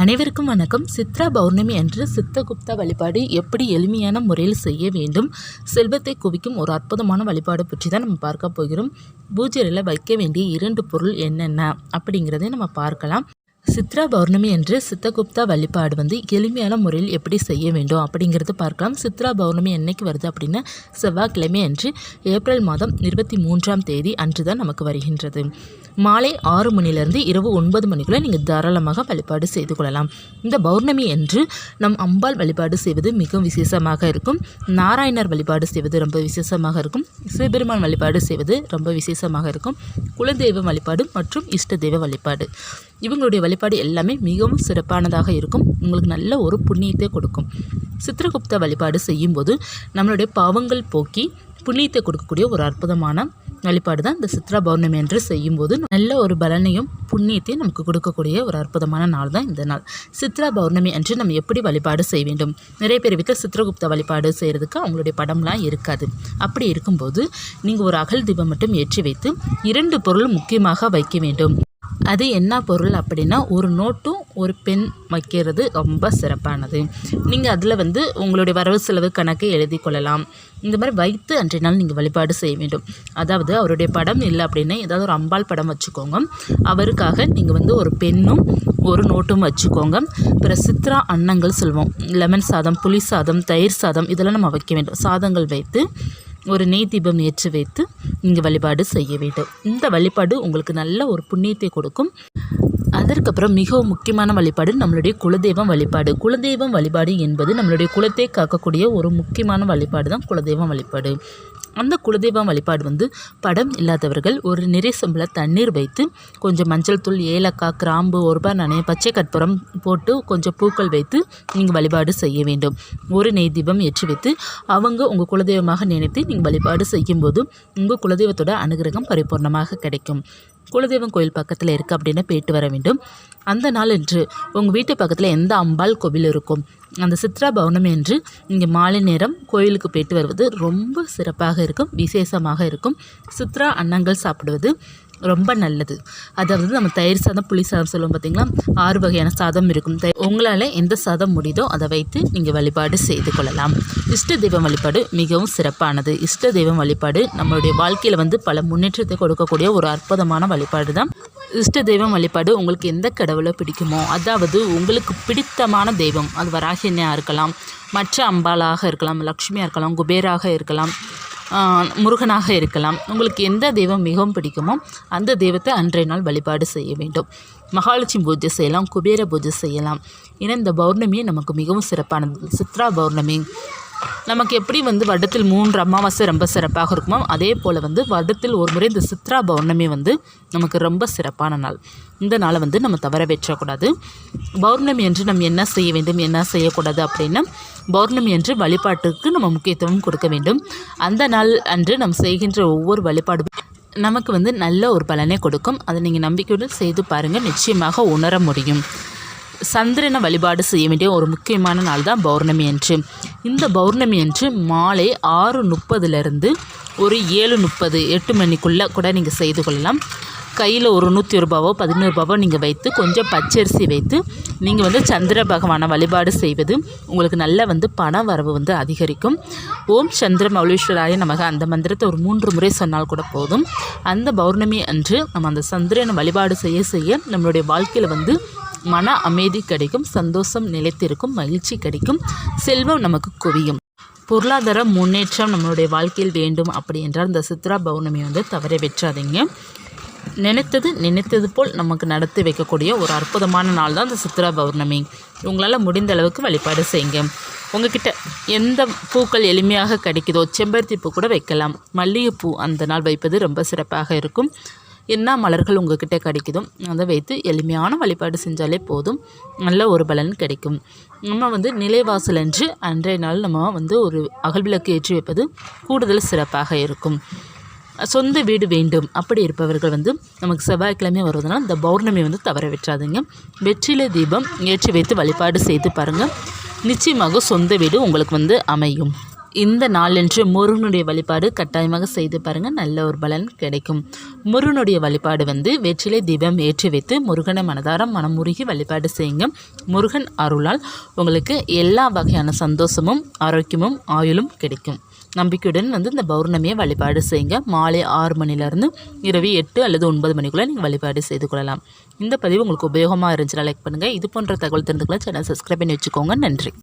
அனைவருக்கும் வணக்கம். சித்ரா பௌர்ணமி அன்று சித்தகுப்த வழிபாடு எப்படி எளிமையான முறையில் செய்ய வேண்டும், செல்வத்தை குவிக்கும் ஒரு அற்புதமான வழிபாடு பற்றி தான் நம்ம பார்க்க போகிறோம். பூஜையில் வைக்க வேண்டிய 2 பொருள் என்னென்ன அப்படிங்கிறதை நம்ம பார்க்கலாம். சித்ரா பௌர்ணமி அன்று சித்தகுப்தா வழிபாடு எளிமையான முறையில் எப்படி செய்ய வேண்டும் அப்படிங்கிறது பார்க்கலாம். சித்ரா பௌர்ணமி என்னைக்கு வருது அப்படின்னா செவ்வாய்க்கிழமை அன்று ஏப்ரல் மாதம் 23ஆம் தேதி அன்று தான் நமக்கு வருகின்றது. மாலை 6 மணிலிருந்து இரவு 9 மணிக்குள்ளே நீங்கள் தாராளமாக வழிபாடு செய்து கொள்ளலாம். இந்த பௌர்ணமி அன்று நம் அம்பாள் வழிபாடு செய்வது மிகவும் விசேஷமாக இருக்கும். நாராயணர் வழிபாடு செய்வது ரொம்ப விசேஷமாக இருக்கும். சிவபெருமான் வழிபாடு செய்வது ரொம்ப விசேஷமாக இருக்கும். குலதெய்வ வழிபாடு மற்றும் இஷ்ட தெய்வ வழிபாடு, இவங்களுடைய வழிபாடு எல்லாமே மிகவும் சிறப்பானதாக இருக்கும். உங்களுக்கு நல்ல ஒரு புண்ணியத்தை கொடுக்கும். சித்ரகுப்த வழிபாடு செய்யும்போது நம்மளுடைய பாவங்கள் போக்கி புண்ணியத்தை கொடுக்கக்கூடிய ஒரு அற்புதமான வழிபாடு தான் இந்த சித்ரா பௌர்ணமி என்று செய்யும்போது நல்ல ஒரு பலனையும் புண்ணியத்தையும் நமக்கு கொடுக்கக்கூடிய ஒரு அற்புதமான நாள் தான் இந்த நாள். சித்ரா பௌர்ணமி அன்று நம்ம எப்படி வழிபாடு செய்ய வேண்டும்? நிறைய பேர் வீட்டில் சித்ரகுப்த வழிபாடு செய்கிறதுக்கு அவங்களுடைய படம்லாம் இருக்காது. அப்படி இருக்கும்போது நீங்கள் ஒரு அகல் தீபம் மட்டும் ஏற்றி வைத்து 2 பொருள் முக்கியமாக வைக்க வேண்டும். அது என்ன பொருள் அப்படின்னா, ஒரு நோட்டும் ஒரு பென் வைக்கிறது ரொம்ப சிறப்பானது. நீங்கள் அதில் உங்களுடைய வரவு செலவு கணக்கை எழுதி கொள்ளலாம். இந்த மாதிரி வைத்து அன்றைய நாள் நீங்கள் வழிபாடு செய்ய வேண்டும். அதாவது அவருடைய படம் இல்லை அப்படின்னா ஏதாவது ஒரு அம்பாள் படம் வச்சுக்கோங்க. அவருக்காக நீங்கள் ஒரு பென்னும் ஒரு நோட்டும் வச்சுக்கோங்க. அப்புறம் சித்ரா அன்னங்கள் சொல்லுவோம், லெமன் சாதம், புளி சாதம், தயிர் சாதம், இதெல்லாம் நம்ம வைக்க வேண்டும். சாதங்கள் வைத்து ஒரு நெய் தீபம் ஏற்றி வைத்து நீங்கள் வழிபாடு செய்ய வேண்டும். இந்த வழிபாடு உங்களுக்கு நல்ல ஒரு புண்ணியத்தை கொடுக்கும். அதற்கப்புறம் மிகவும் முக்கியமான வழிபாடு நம்மளுடைய குலதெய்வம் வழிபாடு. குலதெய்வம் வழிபாடு என்பது நம்மளுடைய குலத்தை காக்கக்கூடிய ஒரு முக்கியமான வழிபாடு தான் குலதெய்வம் வழிபாடு. அந்த குலதெய்வம் வழிபாடு படம் இல்லாதவர்கள் ஒரு நிறை சொம்பில் தண்ணீர் வைத்து கொஞ்சம் மஞ்சள் தூள், ஏலக்காய், கிராம்பு, 1 ரூபாய் நாணயம், பச்சை கற்பூரம் போட்டு கொஞ்சம் பூக்கள் வைத்து நீங்கள் வழிபாடு செய்ய வேண்டும். ஒரு நெய் தீபம் ஏற்றி வைத்து அவங்க உங்கள் குலதெய்வமாக நினைத்து நீங்கள் வழிபாடு செய்யும்போது உங்கள் குலதெய்வத்தோட அனுகிரகம் பரிபூர்ணமாக கிடைக்கும். குலதெய்வம் கோயில் பக்கத்தில் இருக்குது அப்படின்னா போயிட்டு வர வேண்டும். அந்த நாள் என்று உங்கள் வீட்டு பக்கத்தில் எந்த அம்பாள் கோவில் இருக்கும், அந்த சித்ரா பௌர்ணமி என்று நீங்கள் மாலை நேரம் கோயிலுக்கு போயிட்டு வருவது ரொம்ப சிறப்பாக இருக்கும், விசேஷமாக இருக்கும். சித்ரா அன்னங்கள் சாப்பிடுவது ரொம்ப நல்லது. அதாவது நம்ம தயிர் சாதம், புளி சாதம் சொல்லுவோம் பார்த்திங்களா, 6 வகையான சாதம் இருக்கும். உங்களால் எந்த சாதம் முடியுதோ அதை வைத்து நீங்கள் வழிபாடு செய்து கொள்ளலாம். இஷ்ட தெய்வம் வழிபாடு மிகவும் சிறப்பானது. இஷ்ட தெய்வம் வழிபாடு நம்மளுடைய வாழ்க்கையில் பல முன்னேற்றத்தை கொடுக்கக்கூடிய ஒரு அற்புதமான வழிபாடு தான் இஷ்ட தெய்வம் வழிபாடு. உங்களுக்கு எந்த கடவுளை பிடிக்குமோ, அதாவது உங்களுக்கு பிடித்தமான தெய்வம், அது வராகினியாக இருக்கலாம், மற்ற அம்பாளாக இருக்கலாம், லக்ஷ்மியாக இருக்கலாம், குபேராக இருக்கலாம், முருகனாக இருக்கலாம். உங்களுக்கு எந்த தெய்வம் மிகவும் பிடிக்குமோ அந்த தெய்வத்தை அன்றைய நாள் வழிபாடு செய்ய வேண்டும். மகாலட்சுமி பூஜை செய்யலாம், குபேர பூஜை செய்யலாம். ஏன்னா இந்த பௌர்ணமி நமக்கு மிகவும் சிறப்பானது. சித்ரா பௌர்ணமி நமக்கு எப்படி வருடத்தில் 3 அமாவாசை ரொம்ப சிறப்பாக இருக்குமோ, அதே போல் வருடத்தில் ஒரு முறை இந்த சித்ரா பௌர்ணமி நமக்கு ரொம்ப சிறப்பான நாள். இந்த நாளை நம்ம தவற வெற்றக்கூடாது. பௌர்ணமி என்று நம்ம என்ன செய்ய வேண்டும், என்ன செய்யக்கூடாது அப்படின்னா, பௌர்ணமி என்று வழிபாட்டுக்கு நம்ம முக்கியத்துவம் கொடுக்க வேண்டும். அந்த நாள் அன்று நம்ம செய்கின்ற ஒவ்வொரு வழிபாடு நமக்கு நல்ல ஒரு பலனை கொடுக்கும். அதை நீங்கள் நம்பிக்கையுடன் செய்து பாருங்கள், நிச்சயமாக உணர முடியும். சந்திரனை வழிபாடு செய்ய வேண்டிய ஒரு முக்கியமான நாள் தான் பௌர்ணமி அன்று. இந்த பௌர்ணமி அன்று மாலை 6:30 ஒரு 7:30 8 மணிக்குள்ளே கூட நீங்கள் செய்து கொள்ளலாம். கையில் ஒரு 100 ரூபாவோ 11 ரூபாவோ நீங்கள் வைத்து கொஞ்சம் பச்சரிசி வைத்து நீங்கள் சந்திர பகவானை வழிபாடு செய்வது உங்களுக்கு நல்ல பண வரவு அதிகரிக்கும். ஓம் சந்திர மௌலீஸ்வராய நமக அந்த மந்திரத்தை ஒரு 3 முறை சொன்னால் கூட போதும். அந்த பௌர்ணமி அன்று நம்ம அந்த சந்திரனை வழிபாடு செய்ய செய்ய நம்மளுடைய வாழ்க்கையில் மன அமைதி கிடைக்கும், சந்தோஷம் நிலைத்திருக்கும், மகிழ்ச்சி கிடைக்கும், செல்வம் நமக்கு குவியும். பொருளாதார முன்னேற்றம் நம்மளுடைய வாழ்க்கையில் வேண்டும் அப்படி என்றால் இந்த சித்ரா பௌர்ணமி தவற வெற்றாதீங்க. நினைத்தது போல் நமக்கு நடத்தி வைக்கக்கூடிய ஒரு அற்புதமான நாள் தான் இந்த சித்ரா பௌர்ணமி. உங்களால் முடிந்த அளவுக்கு வழிபாடு செய்யுங்க. உங்ககிட்ட எந்த பூக்கள் எளிமையாக கிடைக்குதோ, செம்பருத்தி பூ கூட வைக்கலாம், மல்லிகைப்பூ அந்த நாள் வைப்பது ரொம்ப சிறப்பாக இருக்கும். என்ன மலர்கள் உங்கள்கிட்ட கிடைக்குதோ அதை வைத்து எளிமையான வழிபாடு செஞ்சாலே போதும், நல்ல ஒரு பலன் கிடைக்கும். நம்ம நிலைவாசல் என்று அன்றைய நாள் நம்ம ஒரு அகல் விளக்கு ஏற்றி வைப்பது கூடுதல் சிறப்பாக இருக்கும். சொந்த வீடு வேண்டும் அப்படி இருப்பவர்கள் நமக்கு செவ்வாய்க்கிழமை வருவதனால் இந்த பௌர்ணமி தவற விட்டுறாதீங்க. வெற்றிலை தீபம் ஏற்றி வைத்து வழிபாடு செய்து பாருங்கள், நிச்சயமாக சொந்த வீடு உங்களுக்கு அமையும். இந்த நாளன்று முருகனுடைய வழிபாடு கட்டாயமாக செய்து பாருங்கள், நல்ல ஒரு பலன் கிடைக்கும். முருகனுடைய வழிபாடு வெற்றிலை தீபம் ஏற்றி வைத்து முருகனை மனதார மனமுருகி வழிபாடு செய்யுங்க. முருகன் அருளால் உங்களுக்கு எல்லா வகையான சந்தோஷமும் ஆரோக்கியமும் ஆயுளும் கிடைக்கும். நம்பிக்கையுடன் இந்த பௌர்ணமியை வழிபாடு செய்யுங்க. மாலை 6 மணிலேருந்து இரவு 8 அல்லது 9 மணிக்குள்ளே நீங்கள் வழிபாடு செய்து கொள்ளலாம். இந்த பதிவு உங்களுக்கு உபயோகமாக இருந்துச்சுன்னா லைக் பண்ணுங்கள். இது போன்ற தகவல் தெரிந்துக்கலாம் சேனல் சப்ஸ்கிரைப் பண்ணி வச்சுக்கோங்க. நன்றி.